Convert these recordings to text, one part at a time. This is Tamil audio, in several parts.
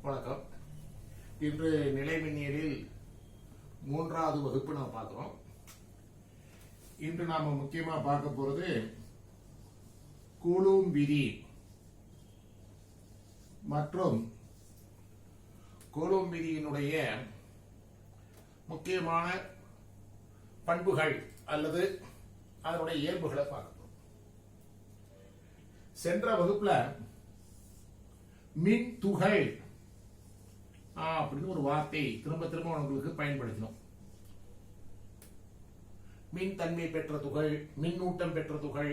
வணக்கம். இன்று நிலைமின்னியலில் 3வது வகுப்பு நாம் பார்க்கிறோம். இன்று நாம முக்கியமா பார்க்க போறது கூலும் விதி மற்றும் கூலும் விதியினுடைய முக்கியமான பண்புகள் அல்லது அதனுடைய இயல்புகளை பார்க்கிறோம். சென்ற வகுப்புல மின் துகள் அப்படின்னு ஒரு வார்த்தை திரும்ப திரும்ப உங்களுக்கு பயன்படுத்தினோம். மின் தன்மை பெற்ற துகள், மின்னூட்டம் பெற்ற துகள்,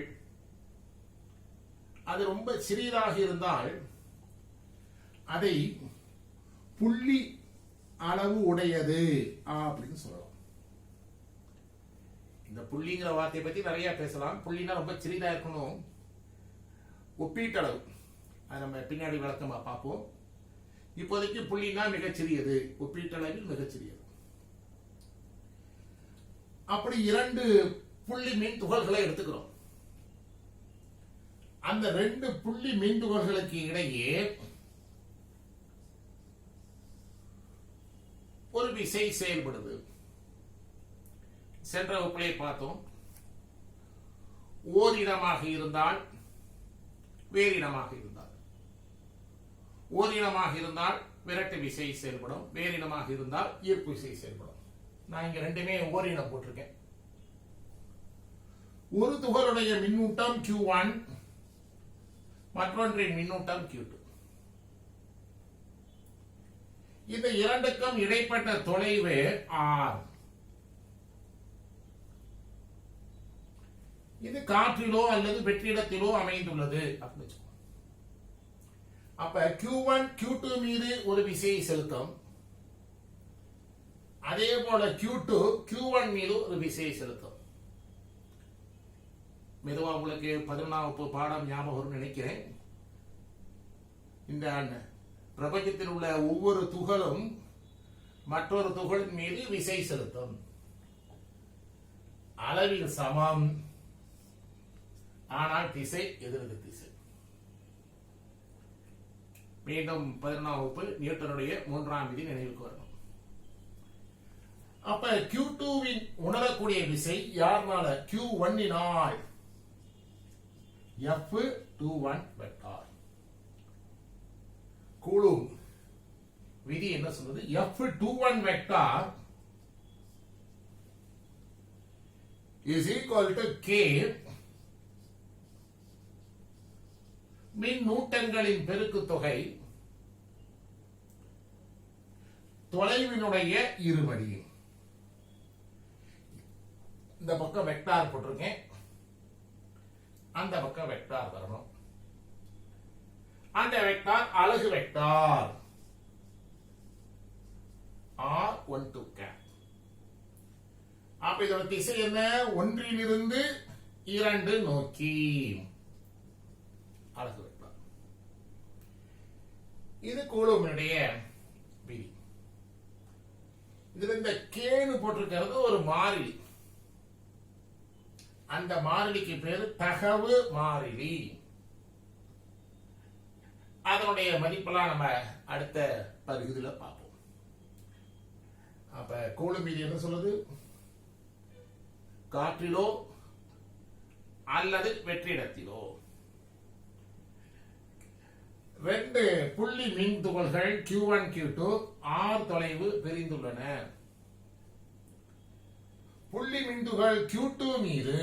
அது ரொம்ப சிறியதாக இருந்தால் அதை புள்ளி அளவு உடையது அப்படின்னு சொல்லலாம். இந்த புள்ளிங்கிற வார்த்தையை பத்தி நிறைய பேசலாம். புள்ளினா ரொம்ப சிறிதா இருக்கணும், ஒப்பீட்டளவு. அதை நம்ம பின்னாடி விளக்கமா பார்ப்போம். இப்போதைக்கு புள்ளினா மிகச்சிறியது, ஒப்பீட்டளவில் மிகச்சிறியது. அப்படி 2 புள்ளி மின் துகள்களை எடுத்துக்கிறோம். அந்த 2 புள்ளி மின் துகள்களுக்கு இடையே ஒரு விசை செயல்படுது. சென்ற வகுப்பிலே பார்த்தோம். ஓரினமாக இருந்தால், வேறினமாக இருந்தால், ஓரினமாக இருந்தால் விரட்டு விசை செயல்படும், வேறினமாக இருந்தால் ஈர்ப்பு விசை செயல்படும். நான் இங்க ரெண்டுமே ஓரினம் போட்டிருக்கேன். ஒரு துகளுடைய மின்னூட்டம் Q1, மற்றொன்றின் மின்னூட்டம் Q2. இந்த இரண்டுக்கும் இடைப்பட்ட தொலைவு R. இது காற்றிலோ அல்லது வெற்றிடத்திலோ அமைந்துள்ளது. அப்ப Q1 Q2 மீது ஒரு விசையை செலுத்தும், அதே போல Q2 Q1 மீது ஒரு விசையை செலுத்தும். மெதுவா உங்களுக்கு 11ஆம் வகுப்பு பாடம் ஞாபகம் வரும்னு நினைக்கிறேன். இந்த பிரபஞ்சத்தில் உள்ள ஒவ்வொரு துகளும் மற்றொரு துகளின் மீது விசை செலுத்தும். அளவில் சமம், ஆனால் திசை எதிரெதிர் திசை. மீண்டும் 11ஆம் வகுப்பு நியூட்டனுடைய 3ஆம் விதி நினைவுக்கு வரணும். அப்ப Q2வின் உணரக்கூடிய விசை யார்னால? Q1னால். F21 vector. கூலும் விதி என்ன சொல்றது? F21 vector is equal to K மின்னூட்டங்களின் பெருக்கு தொகை தொலைவினுடைய இருமடி. இந்த பக்கம் வெக்டார் போட்டிருக்கேன், அந்த பக்கம் வெக்டார் வரணும். அந்த வெக்டார் அலகு வெக்டார் R12 கேப். அப்ப இதோட திசை என்ன? 1லிருந்து 2 நோக்கி அலகு வெக்டார். இது கூலோம்பினுடைய விதி. இதுல இந்த கேனு போட்டிருக்கிறது ஒரு மாறிலி. அந்த மாறிலிக்கு பேரு தகவு மாறிலி. அதனுடைய மதிப்பெல்லாம் நம்ம அடுத்த பகுதியில பார்ப்போம். அப்ப கூலும் விதி என்ன சொல்லுது? காற்றிலோ அல்லது வெற்றிடத்திலோ 2 புள்ளி மின் துகள்கள் Q1 Q2 R தொலைவு பிரிந்துள்ளன. புள்ளி மின்துகள் Q2 மீது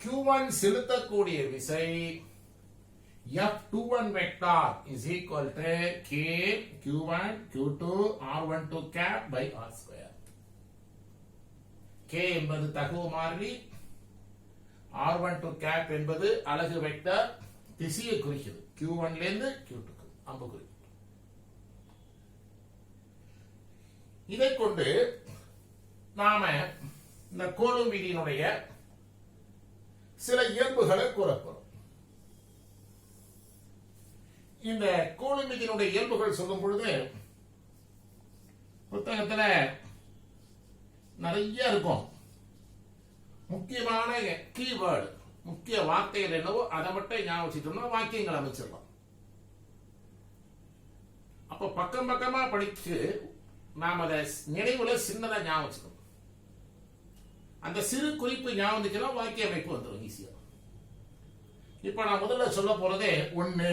Q1 செலுத்தக்கூடிய விசை F21 vector is equal to K Q1 Q2 R12 cap by R square. K என்பது தகவு மாறிலி, R12 cap என்பது அலகு வெக்டார், திசையை குறிக்கிறது. Q1 லிருந்து Q2 அம்பு குறிக்கிறது. இதை கொண்டு நாம இந்த கூலும் விதியினுடைய சில இயல்புகளை கூறப்போறோம். இந்த கூலும் விதியினுடைய இயல்புகள் சொல்லும் பொழுது புத்தகத்துல நிறைய இருக்கும். முக்கியமான கீவேர்டு, முக்கிய வார்த்தைகள் என்னவோ அதை மட்டும் ஞாபகம் வச்சுட்டோம்னா வாக்கியங்கள் அமைச்சிடலாம். அப்ப பக்கம் பக்கமா படிச்சு நாம் அதை நினைவுல சின்னதா ஞாபகம் வச்சுக்கணும். அந்த சிறு குறிப்பு ஞாபகம் வந்துச்சுன்னா வாக்கிய அமைப்பு வந்துடும் ஈஸியா. இப்ப நான் முதல்ல சொல்ல போறதே 1.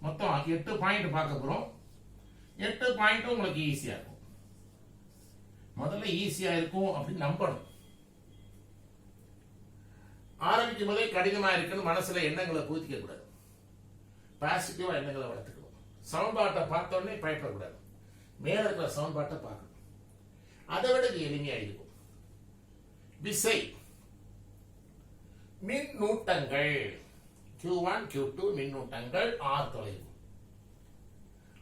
மொத்தம் 8 பாயிண்ட் பார்க்க போறோம். 8 பாயிண்ட் உங்களுக்கு ஈஸியா இருக்கும். முதல்ல ஈஸியா இருக்கும் அப்படின்னு நம்பணும். ஆரம்பிக்கும் போதே கடினமா இருக்குன்னு மனசுல எண்ணங்களை பூத்திக்க கூடாது. பாசிட்டிவா எண்ணங்களை வளர்த்துக்கணும். சவுண்ட்பாட்டை பார்த்த உடனே பயப்படக்கூடாது. மேல இருக்கிற சவுண்ட்பாட்டை பார்க்கணும். அதை விட இது எளிமையா இருக்கும். விசை மின்னூட்டங்கள் Q1 Q2 மின்னூட்டங்கள் R தொலைவு.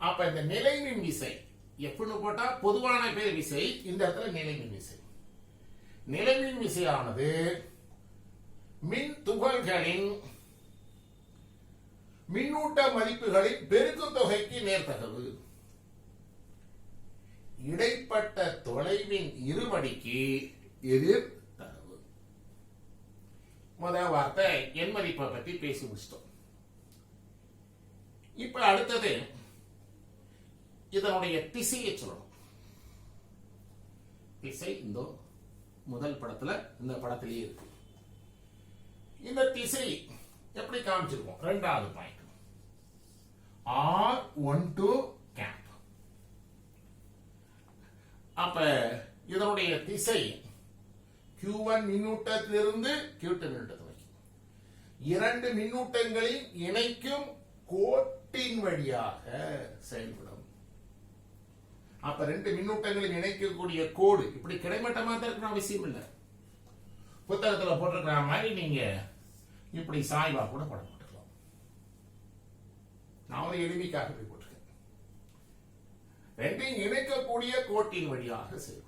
அப்ப இந்த நிலைமின் விசை எப்படின்னு போட்டா பொதுவான பேர் விசை, இந்த இடத்துல நிலைமின் விசை. நிலைமின் விசையானது மின் துகள்களின் மின்னூட்ட மதிப்புகளின் பெருக்கும் தொகைக்கு நேர்த்தகவு. இடைப்பட்ட தொலைவின் இருமடிக்கு எதிர் தகவு. முதல் வார்த்தை எண் மதிப்பை பத்தி பேசி முடிச்சிட்டோம். இப்ப அடுத்தது இதனுடைய திசையை சொல்லணும். திசை இந்த முதல் படத்துல இந்த படத்திலேயே இருக்கு. இந்த திசை எப்படி காமிச்சிருக்கோம்? 2வது பாயிண்ட் R12 கேப். அப்ப இதனுடைய திசை Q1 மின்னூட்டத்திலிருந்து Q2 மின்னூட்டத்தை வைக்கும். 2 மின்னூட்டங்களில் இணைக்கும் கோட்டின் வழியாக செயல்படும். அப்ப 2 மின்னூட்டங்களில் இணைக்கக்கூடிய கோடு இப்படி கிடைமட்டமா தான் இருக்கணும் அவசியம் இல்லை. புத்தகத்துல போட்டிருக்கிற மாதிரி நீங்க இப்படி சாய்வா கூட படம் போட்டுக்கலாம். நான் ஒரு எளிமைக்காக போட்டிருக்கேன். 2 இணைக்கக்கூடிய கோட்டின் வழியாக செயல்படும்.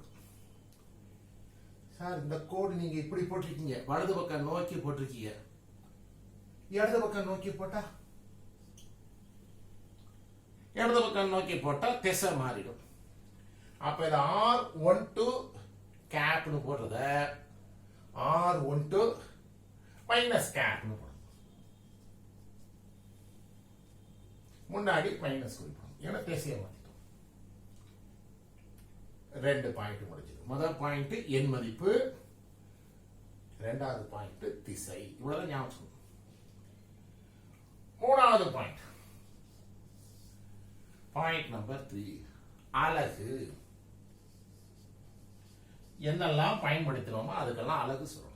சார் இந்த கோடு நீங்க இப்படி போட்டிருக்கீங்க, வலது பக்கம் நோக்கி போட்டிருக்கீங்க, இடது பக்கம் நோக்கி போட்டா இடது பக்கம் நோக்கி போட்டா திசை மாறிடும். அப்ப இது R12 கேப்னு போடுறத R12 மைனஸ் கேப்னு போடணும். முன்னாடி மைனஸ் குறிப்போம். ஏன்னா திசையை மாத்திட்டோம். 2 பாயிண்ட் முடிஞ்சது. முதல் பாயிண்ட் எண் மதிப்பு, 2வது பாயிண்ட் திசை. இவ்வளவு ஞாபகம். 3வது பாயிண்ட், பாயிண்ட் நம்பர் 3 அலகு. என்னெல்லாம் பயன்படுத்தினோமோ அதுக்கெல்லாம் அலகு சொல்லணும்.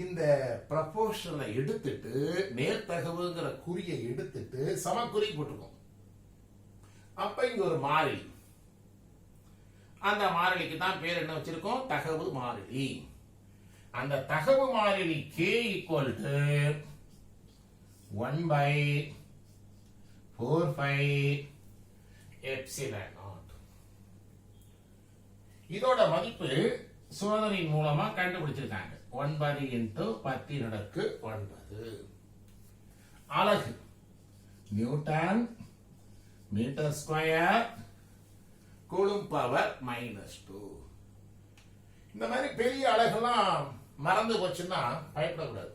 இந்த ப்ரப்போர்ஷனை எடுத்துட்டு நேர்த்தகவுங்கிற குறியை எடுத்துட்டு சமக்குறி போட்டுருக்கோம். அப்ப இங்க ஒரு மாறிலி, அந்த மாறிலிக்கு தான் பேர் என்ன வச்சிருக்கோம்? தகவு மாறிலி. அந்த தகவு மாறிலி K equal to 1/4π epsilon naught. இதோட மதிப்பு சோதனையின் மூலமா கண்டுபிடிச்சிருக்காங்க. 9 × 10⁹9. அலகு newton metre square coulomb power -2. இந்த மாதிரி பெரிய அலகுலாம் மறந்து போச்சுன்னா பயப்படக்கூடாது.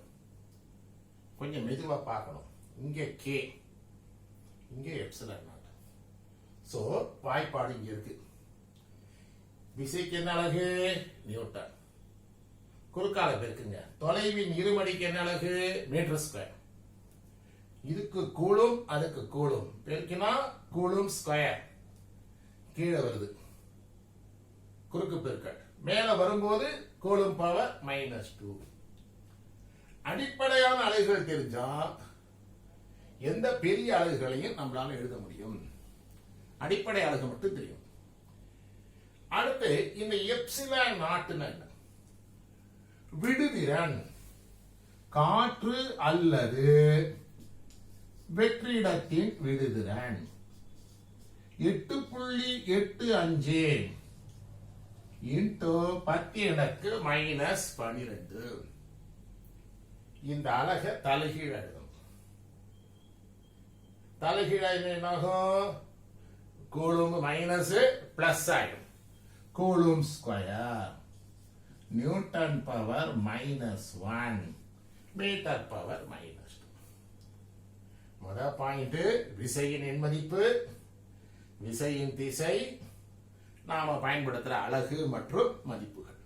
கொஞ்சம் மெதுவா பார்க்கணும். இங்க K, இங்க எப்சிலன் நாட். சோ வாய்ப்பாடு இங்க இருக்கு. விசைக்கு என்ன அலகு? நியூட்டன். குறுக்கால பெருக்குங்க. தொலைவின் இருமடிக்கு என்ன அலகு? Metre square. இதுக்கு கூலும் அதுக்கு கூலும் பெருக்கினா கூலும் ஸ்கொயர். கீழே வருது குறுக்கு பெருக்கல். மேல வரும்போது கூலும் பவர் -2. அடிப்படையான அலகுகள் தெரிஞ்சா எந்த பெரிய அலகுகளையும் நம்மளால எழுத முடியும். அடிப்படை அலகு மட்டும் தெரியும். அடுத்து இந்த எப்சிலான் நாட்டுன்னு என்ன? விடுதிறன், காற்று அல்லது வெற்றிடத்தின் விடுதிறன். 8.85 × 10⁻⁻12. இந்த அலக தலைகீழ் எழுதும். தலைகீழ் என்னாகும்? கூலும் மைனஸ் பிளஸ் ஆயிடும். Coulomb square newton power -1 metre power -2. முத பாயிண்ட் விசையின் எண் மதிப்பு, விசையின் திசை, நாம பயன்படுத்துற அலகு மற்றும் மதிப்புகள்.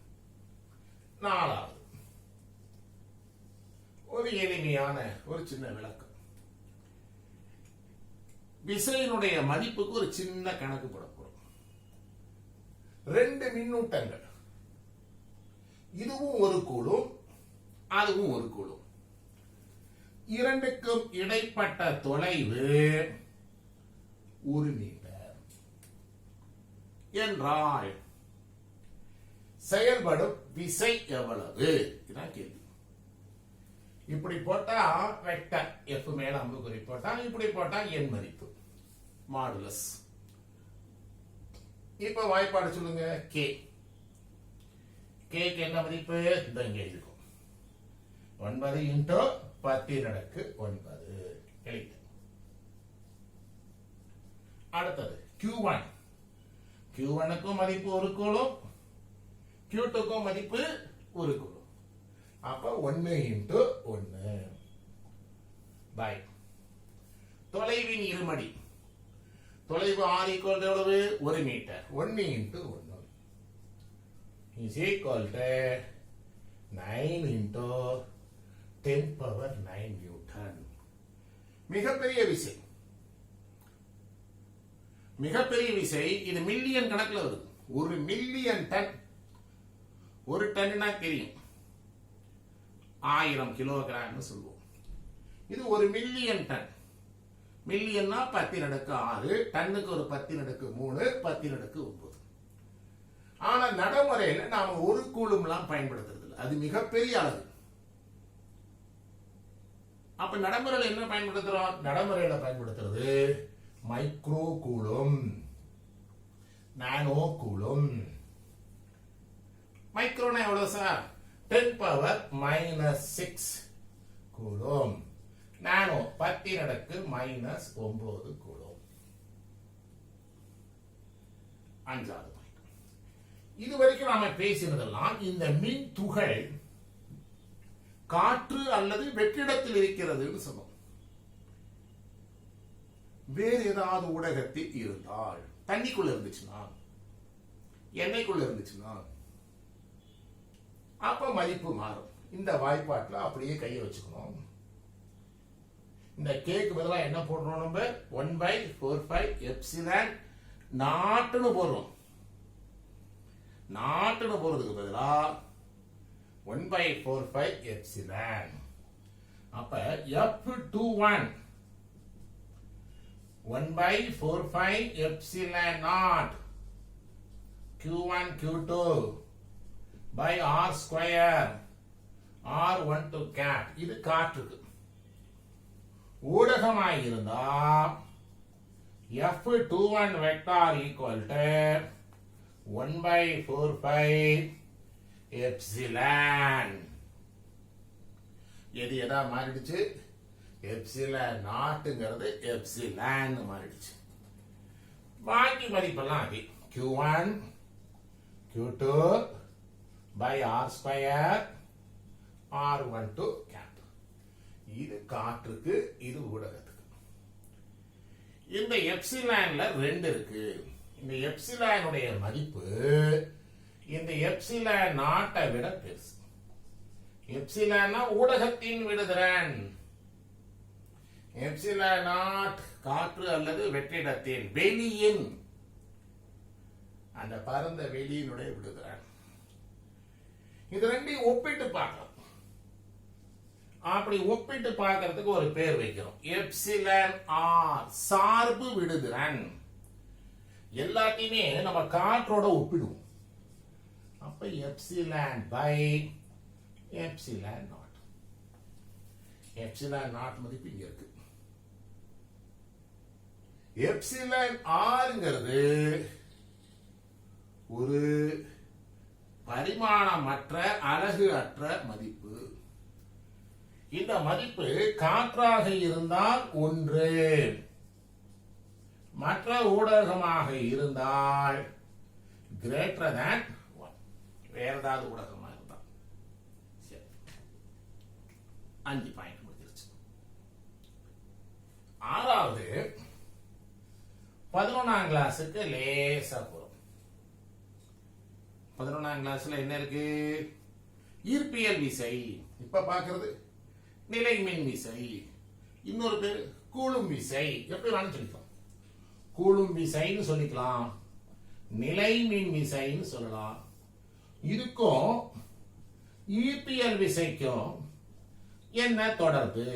நாலாவது ஒரு எளிமையான ஒரு சின்ன விளக்கம். விசையினுடைய மதிப்புக்கு ஒரு சின்ன கணக்கு போட போறோம். 2 மின்னூட்டங்கள், இதுவும் ஒரு கூலும் அதுவும் ஒரு கூலும், இரண்டுக்கும் இடைப்பட்ட தொலைவு 1 மீட்டர் என்றால் செயல்படும் விசை எவ்வளவு? இதான் கேள்வி. இப்படி போட்டா வெக்டர் எஃப் மேல அம்புக்குறி போட்டா, இப்படி போட்டா எண் மதிப்பு மாடுலஸ். இப்ப வாய்ப்பாடு சொல்லுங்க. கே கேக்கு என்ன மதிப்பு? இந்த இங்க இருக்கும் 9 இன்டூ 10⁻9. எழுதி. அடுத்தது Q1. Q1க்கும் மதிப்பு ஒரு கூலும், Q2க்கும் மதிப்பு ஒரு கூலும். அப்ப 1 இன்டூ 1 பை தொலைவின் இருமடி. தொலைவு r ஈக்குவல் எவ்வளவு? 1 metre. 1 into 1 is equal to 9 into 10⁻9 newton. மிகப்பெரிய விசை, மிகப்பெரிய விசை. இது மில்லியன் கணக்குல வருது. 1 மில்லியன் டன். ஒரு டன்னா தெரியும் 1000 கிலோகிராம் சொல்லுவோம். இது 1 மில்லியன் டன். மில்லியன்னா 10⁻6, டன்னுக்கு ஒரு 10⁻3, 10⁻9. ஆனா நடைமுறையில நாம ஒரு கூலும்லாம் பயன்படுத்துறது இல்லை. அது மிகப்பெரிய அளவு. அப்ப நடைமுறையில என்ன பயன்படுத்துறோம்? நடைமுறையில பயன்படுத்துறது மைக்ரோ கூலும், நானோ கூலும். மைக்ரோனா எவ்வளவு சார்? 10⁻⁻6 கூலும். நானோ 10⁻⁻9 கூலும். அஞ்சாவது பாயிண்ட். இதுவரைக்கும் நாம பேசினதெல்லாம் இந்த மின் துகள் காற்று அல்லது வெற்றிடத்தில் இருக்கிறதுன்னு சொன்னோம். வேறு ஏதாவது ஊடகத்தில் இருந்தால், தண்ணிக்குள்ள இருந்துச்சுன்னா, எண்ணெய்க்குள்ள இருந்துச்சுன்னா, அப்ப மதிப்பு மாறும். இந்த வாய்ப்பாட்டில் அப்படியே கையை வச்சுக்கணும். இந்த கேக்கு பதிலாக என்ன போடுறோம்? நம்ம 1/4π எப்சிலான் நாட்டுன்னு போடுறோம். நாட்டுன்னு போறதுக்கு பதிலா 1/4π எப்சிலான். அப்ப F21 1/4π epsilon naught Q1 Q2 by R square R12 cap. இது காற்றுக்கு. ஊடகமாய் இருந்தா F21 vector equal to 1/4π epsilon. எது எதா மாறிடுச்சு? எப்சிலான் நாட்டுங்கிறது எப்சிலான் மாறிடுச்சு. பாக்கி மதிப்பெல்லாம் அதே. Q1 Q2 by R square R12 cap. இது காற்றுக்கு, இது ஊடகத்துக்கு. இந்த எப்சிலான்ல 2 இருக்கு. இந்த எப்சிலானுடைய மதிப்பு இந்த எப்சிலான் நாட்டை விட பெருசு. எப்சிலானா ஊடகத்தின் விடுதிறன். எப்சிலான் நாட் காற்று அல்லது வெற்றிடத்தின் வெளியின், அந்த பரந்த வெளியினுடைய விடுதிறன். இது ரெண்டையும் ஒப்பிட்டு பார்க்கலாம். அப்படி ஒப்பிட்டு பார்க்கறதுக்கு ஒரு பேர் வைக்கிறோம். எப்சிலான் ஆர் சார்பு விடுதிறன். எல்லாத்தையுமே நம்ம காற்றோட ஒப்பிடுவோம். அப்ப epsilon by epsilon naught. Epsilon naught மதிப்பு இங்க இருக்கு. எப்சிலான் ஆர்ங்கிறது ஒரு பரிமாணமற்ற அலகு அற்ற மதிப்பு. இந்த மதிப்பு காற்றாக இருந்தால் 1, மற்ற ஊடகமாக இருந்தால் greater than 1. வேற ஏதாவது ஊடகமாக இருந்தால். 5 பாயிண்ட் முடிஞ்சிருச்சு. 11ஆம் கிளாஸுக்கு லேசா போறோம். 11ஆம் கிளாஸ்ல என்ன இருக்கு? ஈர்ப்பியல் விசை. இப்ப பாக்குறது நிலைமின் விசை. இன்னொரு பேர் கூலும் விசை. எப்படி வேணாலும் சொல்லிக்கலாம். கூலும் விசைன்னு சொல்லிக்கலாம், நிலைமின் விசைன்னு சொல்லலாம். இதுக்கும் ஈர்ப்பியல் விசைக்கும் என்ன தொடர்பு?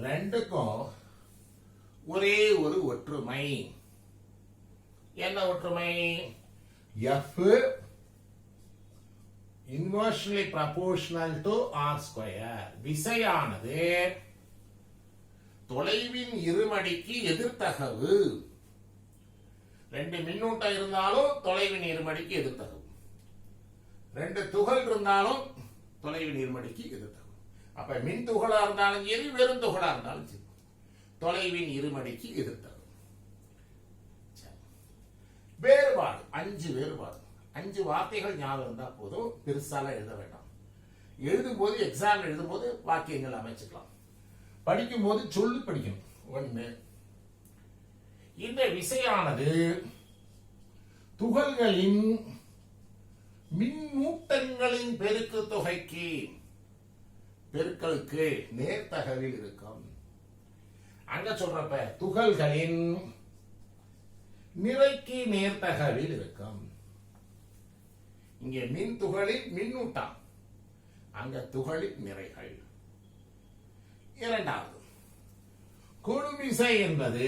ரெண்டுக்கும் ஒரே ஒரு ஒற்றுமை. என்ன ஒற்றுமை? F inversely proportional to r square. விசையானது தொலைவின் இருமடிக்கு எதிர்த்தகவு. ரெண்டு மின்னூட்டம் இருந்தாலும் தொலைவின் இருமடிக்கு எதிர்த்தகவு. ரெண்டு துகள் இருந்தாலும் தொலைவின் இருமடிக்கு எதிர்த்தகவு. அப்ப மின் துகளா இருந்தாலும் சரி, வெறும் துகளா இருந்தாலும் சரி, தொலைவின் இருமடிக்கு எதிர்த்தகவு. வேறுபாடு 5 வேறுபாடு. 5 வார்த்தைகள் ஞாபகம் இருந்தா போதும், பெருசால எழுத வேண்டாம். எழுதும்போது எக்ஸாம் எழுதும்போது வாக்கியங்கள் அமைச்சுக்கலாம். படிக்கும் போது சொல்லி படிக்கணும். 1, இந்த விசையானது துகள்களின் மின்னூட்டங்களின் பெருக்கு தொகைக்கு பெருக்கலுக்கு நேர்த்தகவில் இருக்கும். அங்க சொல்றப்ப துகள்களின் நிறைக்கு நேர்த்தகவில் இருக்கும். இங்கே மின் துகளின் மின்னூட்டம், அங்க துகளின் நிறைகள். இரண்டாவது, கூடும் விசை என்பது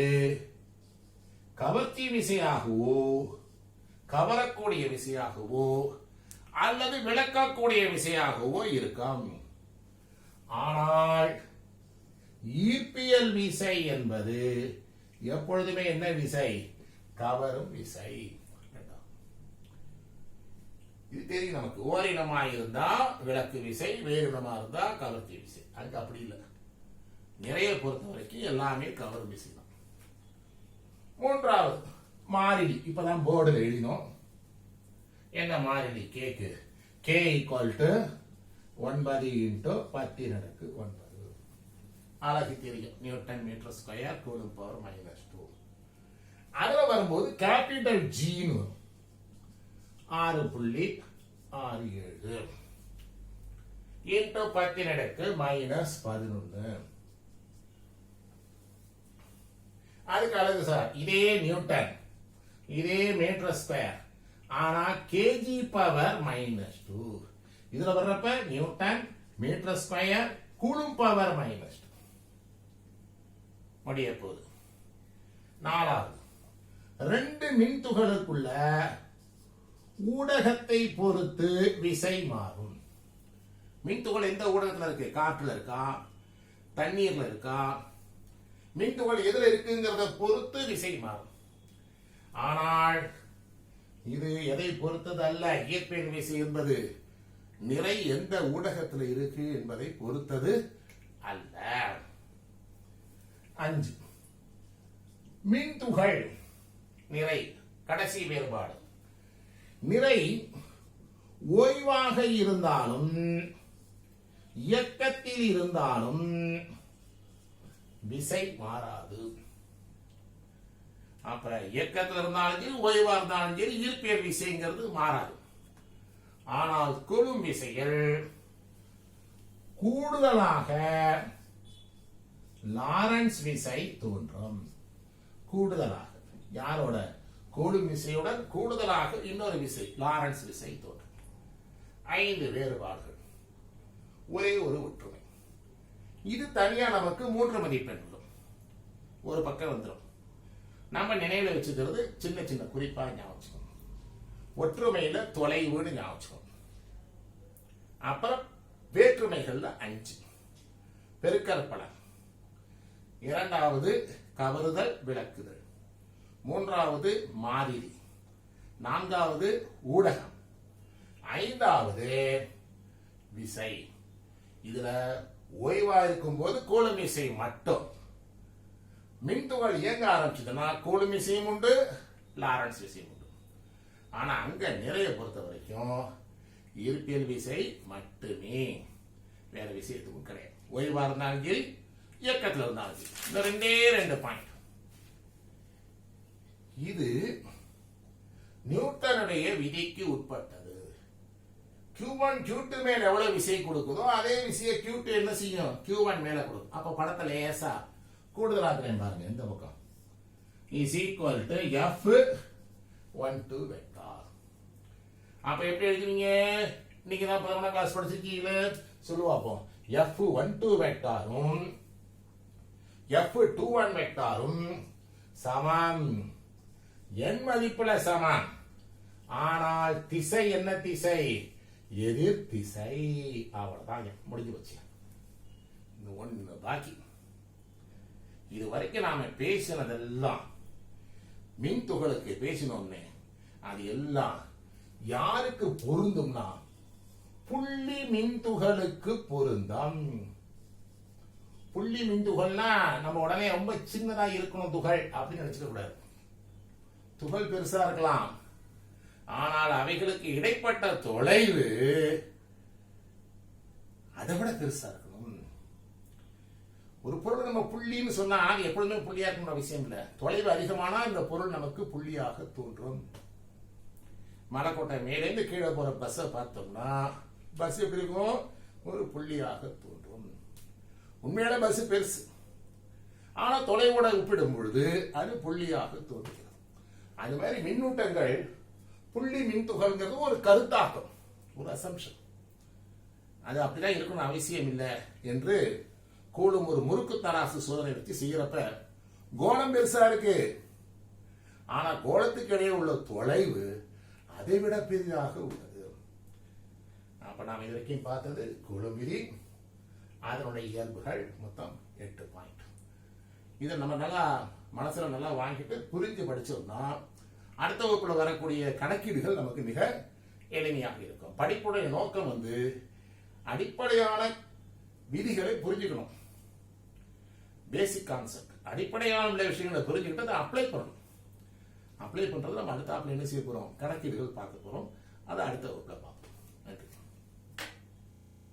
கவர்ச்சி விசையாகவோ கவரக்கூடிய விசையாகவோ அல்லது விளக்கக்கூடிய விசையாகவோ இருக்கும். ஆனால் ஈர்ப்பியல் விசை என்பது எப்பொழுதுமே என்ன விசை? கவரும் விசை. இது தெரியும் நமக்கு. ஓரினமா இருந்தா விளக்கு விசை, வேறினமா இருந்தா கவர்ச்சி விசை. அங்க அப்படி இல்லை. நிறைய பொறுத்த வரைக்கும் எல்லாமே கவரும் விசை தான். மூன்றாவது மாறிலி. இப்பதான் போர்டுல எழுதினோம். என்ன மாறிலி? கேக்கு. K = 9 × 10⁻⁹. அழகு தெரியும். Newton metre square coulomb power -2. அதுல வரும்போது கேபிட்டல் ஜின்னு 6.67 × 10⁻⁻11. அதுக்கு அழகு சார், இதே நியூட்டன், இதே மீட்டர் ஸ்கொயர், ஆனா கேஜி பவர் -2. இதுல வர்றப்ப newton, metre square, coulomb power -2 முடிய போகுது. நாலாவது, ரெண்டு மின்துகளுக்குள்ள ஊடகத்தை பொறுத்து விசை மாறும். மின்துகள் எந்த ஊடகத்துல இருக்கு? காற்றுல இருக்கா, தண்ணீர்ல இருக்கா? மின்துகள் எதுல இருக்குங்கிறத பொறுத்து விசை மாறும். ஆனால் இது எதை பொறுத்தது அல்ல. ஈர்ப்பின் விசை என்பது நிறை எந்த ஊடகத்தில் இருக்கு என்பதை பொறுத்தது அல்ல. 5, மின்துகள் நிறை. கடைசி வேறுபாடு, நிறை ஓய்வாக இருந்தாலும் இயக்கத்தில் இருந்தாலும் விசை மாறாது. அப்ப இயக்கத்தில் இருந்தாலும் சரி, ஓய்வா இருந்தாலும் சரி, ஈர்ப்பியல் விசைங்கிறது மாறாது. ஆனால் கூலும் விசைகள் கூடுதலாக லாரன்ஸ் விசை தோன்றும். கூடுதலாக யாரோட? கூலும் விசையுடன் கூடுதலாக இன்னொரு விசை, லாரன்ஸ் விசை தோன்றும். 5 வேறுபாடுகள், ஒரே ஒரு ஒற்றுமை. இது தனியா நமக்கு 3 மதிப்பெண்களும் ஒரு பக்கம் வந்துடும். நம்ம நினைவுல வச்சுக்கிறது சின்ன சின்ன குறிப்பா ஞாபகம். ஒற்றுமையில தொலைவுன்னு ஞாபகம். அப்புறம் வேற்றுமைகள்ல 5 பெருக்கல் பலன். இரண்டாவது கவருதல் விளக்குதல். மூன்றாவது மாறிலி. நான்காவது ஊடகம். 5வது விசை. இதுல ஓய்வா இருக்கும் போது கூலும் விசை மட்டும். மின்துகள் இயங்க ஆரம்பிச்சதுன்னா கூலும் விசையும் உண்டு, லாரன்ஸ் விசையும் உண்டு. ஆனா அங்க நிறைய பொறுத்த வரைக்கும் ஈர்ப்பியல் விசை மட்டுமே, வேற விஷயத்துக்கும் கிடையாது. ஓய்வா இருந்தாலும் சரி, இயக்கத்தில் இருந்தாலும் சரி. இந்த 2 பாயிண்ட். இது நியூட்டனுடைய விதிக்கு உட்பட்டது. Q1 Q2 மேல எவ்வளவு விசை கொடுக்குதோ அதே விசையை Q2 என்ன செய்யும், Q1 மேல கொடுக்கும். அப்ப படத்தை லேசா கூடுதலாக்குறேன் பாருங்க. இந்த பக்கம் is equal to F12 vector. அப்ப எப்படி எழுதுவீங்க? இன்னைக்கு தான் 11ஆம் கிளாஸ் படிச்சிருக்கீங்களே, சொல்லுவாப்போம். F12 வெக்டாரும் F21 வெக்டாரும் சமம், என் மதிப்புல சமம். ஆனால் திசை என்ன திசை? எதிர் திசை. அவ்வளவுதான், முடிஞ்சு வச்சு. இந்த ஒண்ணு பாக்கி. இது வரைக்கும் நாம பேசினதெல்லாம் மின் துகளுக்கு பேசினோம்னே, அது எல்லாம் யாருக்கு பொருந்தும்னா புள்ளி மின்துகளுக்கு பொருந்தும். புள்ளி மின்துகள்னா நம்ம உடனே ரொம்ப சின்னதா இருக்கணும் துகள் அப்படின்னு நினைச்சுக்க கூடாது. துகள் பெருசா இருக்கலாம், ஆனால் அவைகளுக்கு இடைப்பட்ட தொலைவு அதை விட பெருசா இருக்கணும். ஒரு பொருள் நம்ம புள்ளின்னு சொன்னா அது எப்பொழுதுமே புள்ளியா இருக்கணும் அவசியம் இல்லை. தொலைவு அதிகமானா இந்த பொருள் நமக்கு புள்ளியாக தோன்றும். மலைக்கோட்டை மேலேருந்து கீழே போற பஸ்ஸை பார்த்தோம்னா பஸ் எப்படி இருக்கும்? ஒரு புள்ளியாக தோன்றும். உண்மையான பஸ் பெருசு, ஆனா தொலைவோட ஒப்பிடும் பொழுது அது புள்ளியாக தோன்றுகிறது. அது மாதிரி மின்னூட்டங்கள் புள்ளி மின்துகள்ங்கிறது ஒரு கருத்தாக்கம், ஒரு அசம்ஷன். அது அப்படிதான் இருக்கணும் அவசியம் இல்லை என்று கூடும் ஒரு முறுக்கு தராசு சோதனை வச்சு செய்யறப்ப கோளம் பெருசா இருக்கு, ஆனா கோளத்துக்கு இடையே உள்ள தொலைவு அதை விட பெரிதாக உள்ளது. அப்ப நாம் இதுவரைக்கும் பார்த்தது கூலும் விதி, அதனுடைய இயல்புகள் மொத்தம் 8 பாயிண்ட். இதை நம்ம நல்லா மனசுல நல்லா வாங்கிட்டு புரிஞ்சு படிச்சோம்னா அடுத்த வகுப்புல வரக்கூடிய கணக்கீடுகள் நமக்கு மிக எளிமையாக இருக்கும். படிப்புடைய நோக்கம் அடிப்படையான விதிகளை புரிஞ்சுக்கணும். பேசிக் கான்செப்ட், அடிப்படையான உள்ள விஷயங்களை புரிஞ்சுக்கிட்டு அதை அப்ளை பண்ணணும். அப்ளை பண்றது நம்ம அடுத்த என்ன செய்ய போறோம்? கணக்கீடுகள் பார்க்க போறோம். அதை அடுத்த வகுப்புல பார்ப்போம்.